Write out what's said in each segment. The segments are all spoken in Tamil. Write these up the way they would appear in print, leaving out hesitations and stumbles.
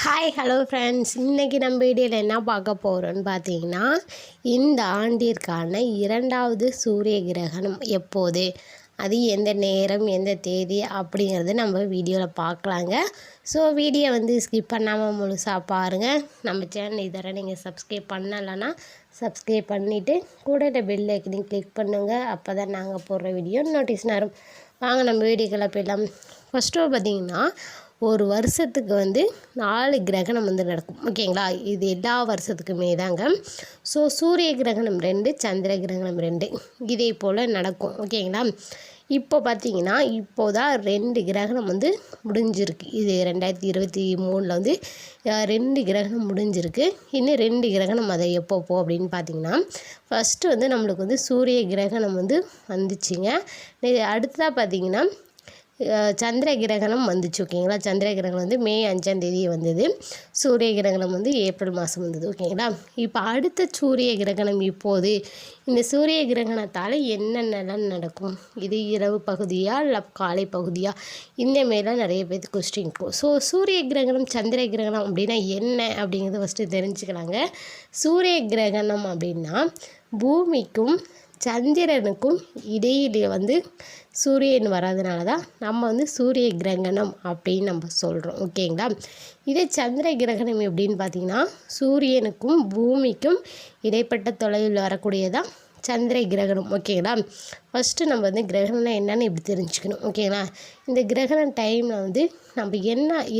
ஹாய் ஹலோ ஃப்ரெண்ட்ஸ், இன்றைக்கி நம்ம வீடியோவில் என்ன பார்க்க போகிறோன்னு பார்த்தீங்கன்னா, இந்த ஆண்டிற்கான இரண்டாவது சூரிய கிரகணம் எப்போது, அது எந்த நேரம் எந்த தேதி அப்படிங்கிறது நம்ம வீடியோவில் பார்க்கலாங்க. ஸோ வீடியோ ஸ்கிப் பண்ணாமல் முழுசாக பாருங்கள். நம்ம சேனல் இதர நீங்கள் சப்ஸ்கிரைப் பண்ணலைன்னா சப்ஸ்கிரைப் பண்ணிவிட்டு கூட பெல் ஐக்கனையும் கிளிக் பண்ணுங்கள். அப்போ தான் நாங்கள் போடுற வீடியோ நோட்டீஸ் வரும். வாங்க நம்ம வீடியோக்களை போயிடலாம். ஃபஸ்ட்டு பார்த்திங்கன்னா, ஒரு வருஷத்துக்கு 4 கிரகணம் நடக்கும். ஓகேங்களா, இது எல்லா வருஷத்துக்குமே தாங்க. ஸோ சூரிய கிரகணம் 2, சந்திர கிரகணம் 2 இதே போல் நடக்கும். ஓகேங்களா, இப்போ பார்த்திங்கன்னா இப்போதான் 2 கிரகணம் முடிஞ்சிருக்கு. இது 2023 2 கிரகணம் முடிஞ்சிருக்கு. இன்னும் 2 கிரகணம் அதை எப்போ அப்படின்னு பார்த்திங்கன்னா, ஃபஸ்ட்டு நம்மளுக்கு சூரிய கிரகணம் வந்துச்சுங்க. அடுத்ததாக பார்த்திங்கன்னா சந்திர கிரகணம் வந்துச்சு. ஓகேங்களா, சந்திர கிரகணம் மே 5ஆம் தேதி வந்தது. சூரிய கிரகணம் ஏப்ரல் மாதம் வந்தது. ஓகேங்களா, இப்போ அடுத்த சூரிய கிரகணம் இப்போது இந்த சூரிய கிரகணத்தால் என்னென்னலாம் நடக்கும், இது இரவு பகுதியா இல்லை காலை பகுதியா, இந்த மாரிலாம் நிறைய பேருக்கு கொஸ்டின் இருக்கும். ஸோ சூரிய கிரகணம் சந்திர கிரகணம் அப்படின்னா என்ன அப்படிங்கிறத ஃபஸ்ட்டு தெரிஞ்சுக்கலாங்க. சூரிய கிரகணம் அப்படின்னா பூமிக்கும் சந்திரனுக்கும் இடையிலே சூரியன் வர்றதுனால தான் நம்ம சூரிய கிரகணம் அப்படின்னு நம்ம சொல்கிறோம். ஓகேங்களா, இதே சந்திர கிரகணம் எப்படின்னு பார்த்திங்கன்னா, சூரியனுக்கும் பூமிக்கும் இடைப்பட்ட தொலைவில் வரக்கூடியதான் சந்திர கிரகணம். ஓகேங்களா, ஃபஸ்ட்டு நம்ம கிரகணம்னா என்னென்னு இப்படி தெரிஞ்சுக்கணும். ஓகேங்களா, இந்த கிரகண டைமில் நம்ம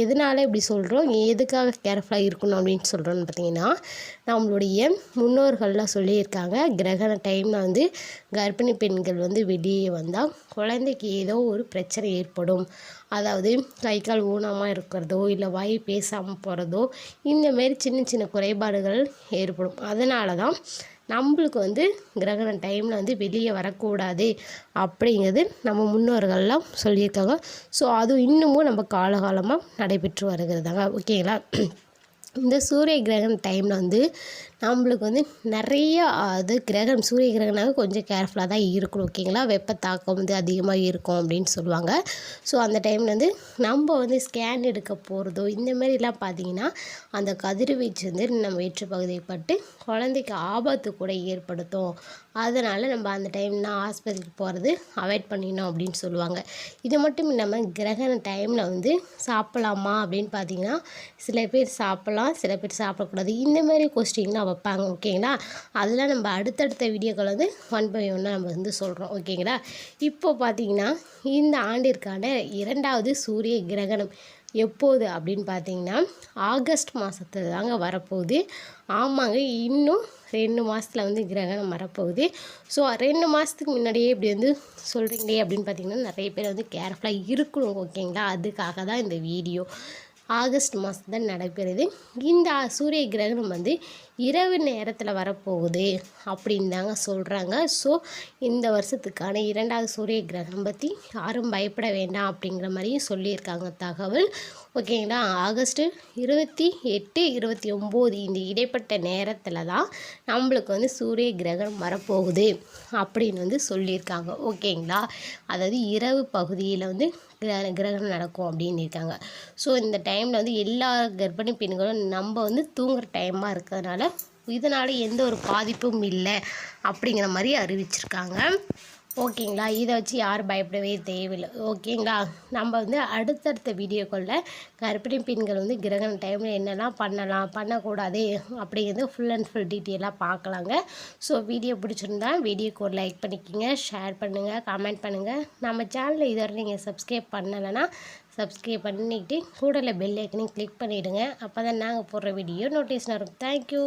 எதனால இப்படி சொல்கிறோம், எதுக்காக கேர்ஃபுல்லாக இருக்கணும் அப்படின்னு சொல்கிறோன்னு பார்த்திங்கன்னா, நம்மளுடைய முன்னோர்கள்லாம் சொல்லியிருக்காங்க, கிரகண டைமில் கர்ப்பிணி பெண்கள் வெளியே வந்தால் குழந்தைக்கு ஏதோ ஒரு பிரச்சனை ஏற்படும். அதாவது கை கால் ஊனமாக இருக்கிறதோ இல்லை வாய் பேசாமல் போகிறதோ இந்தமாரி சின்ன சின்ன குறைபாடுகள் ஏற்படும். அதனால தான் நம்மளுக்கு கிரகண டைமில் வெளியே வரக்கூடாது அப்படிங்கிறது நம்ம முன்னோர்கள்லாம் சொல்லியிருக்காங்க. ஸோ அது இன்னமும் நம்ம காலகாலமாக நடைபெற்று வருகிறதாங்க. ஓகேங்களா, இந்த சூரிய கிரகண டைமில் நம்மளுக்கு நிறைய கிரகணம் சூரிய கிரகணம் கொஞ்சம் கேர்ஃபுல்லாக தான் இருக்கணும். ஓகேங்களா, வெப்ப தாக்கம் அதிகமாக இருக்கும் அப்படின்னு சொல்லுவாங்க. ஸோ அந்த டைமில் நம்ம ஸ்கேன் எடுக்க போகிறதோ இந்த மாதிரிலாம் பார்த்திங்கன்னா, அந்த கதிர்வீச்சு நம்ம வயிற்று பகுதியை பட்டு குழந்தைக்கு ஆபத்து கூட ஏற்படுத்தும். அதனால் நம்ம அந்த டைம்னா ஹாஸ்பிட்டலுக்கு போகிறது அவாய்ட் பண்ணிடணும் அப்படின்னு சொல்லுவாங்க. இது மட்டும் இல்லாமல் கிரகண டைமில் சாப்பிட்லாமா அப்படின்னு பார்த்திங்கன்னா, சில பேர் சாப்பிட்லாம், சில பேர் சாப்பிடக்கூடாது. இந்த மாதிரி கொஸ்டின்லாம் வைப்பாங்க. ஓகேங்களா, அதெல்லாம் நம்ம அடுத்தடுத்த வீடியோக்கள் 1 by 1 நம்ம சொல்கிறோம். ஓகேங்களா, இப்போது பார்த்திங்கன்னா இந்த ஆண்டிற்கான 2வது சூரிய கிரகணம் எப்போது அப்படின்னு பார்த்தீங்கன்னா, ஆகஸ்ட் மாதத்துல தாங்க வரப்போகுது. ஆமாங்க, இன்னும் 2 மாதத்தில் கிரகணம் வரப்போகுது. ஸோ 2 மாதத்துக்கு முன்னாடியே இப்படி சொல்கிறீங்களே அப்படின்னு பார்த்தீங்கன்னா, நிறைய பேர் கேர்ஃபுல்லாக இருக்கணும். ஓகேங்களா, அதுக்காக தான் இந்த வீடியோ. ஆகஸ்ட் மாதம் தான் நடைபெறுது. இந்த சூரிய கிரகணம் இரவு நேரத்தில் வரப்போகுது அப்படின்னு தாங்க சொல்கிறாங்க. ஸோ இந்த வருஷத்துக்கான 2வது சூரிய கிரகணம் பற்றி யாரும் பயப்பட வேண்டாம் அப்படிங்கிற மாதிரியும் சொல்லியிருக்காங்க தகவல். ஓகேங்களா, ஆகஸ்ட்டு 28, 29 இந்த இடைப்பட்ட நேரத்தில் தான் நம்மளுக்கு சூரிய கிரகணம் வரப்போகுது அப்படின்னு சொல்லியிருக்காங்க. ஓகேங்களா, அதாவது இரவு பகுதியில் கிரகணம் நடக்கும் அப்படின்னு இருக்காங்க. ஸோ இந்த டைமில் எல்லா கர்ப்பிணி பெண்களும் நம்ம தூங்குகிற டைமாக இருக்கிறதுனால இதனால் எந்த ஒரு பாதிப்பும் இல்லை அப்படிங்கிற மாதிரி அறிவிச்சிருக்காங்க. ஓகேங்களா, இதை வச்சு யாரும் பயப்படவே தேவையில்லை. ஓகேங்களா, நம்ம அடுத்தடுத்த வீடியோக்களில் கர்ப்பிணி பெண்கள் கிரகண டைமில் என்னெல்லாம் பண்ணலாம் பண்ணக்கூடாது அப்படிங்கிறது ஃபுல் அண்ட் ஃபுல் டீட்டெயிலாக பார்க்கலாங்க. ஸோ வீடியோ பிடிச்சிருந்தா வீடியோக்கு ஒரு லைக் பண்ணிக்கோங்க, ஷேர் பண்ணுங்கள், கமெண்ட் பண்ணுங்கள். நம்ம சேனலில் இதுவரை நீங்கள் சப்ஸ்கிரைப் பண்ணலைன்னா சப்ஸ்கிரைப் பண்ணிக்கிட்டு கூட பெல் ஐக்கனையும் கிளிக் பண்ணிவிடுங்க. அப்போ தான் நாங்கள் போடுற வீடியோ நோட்டீஸ் வரும். தேங்க்யூ.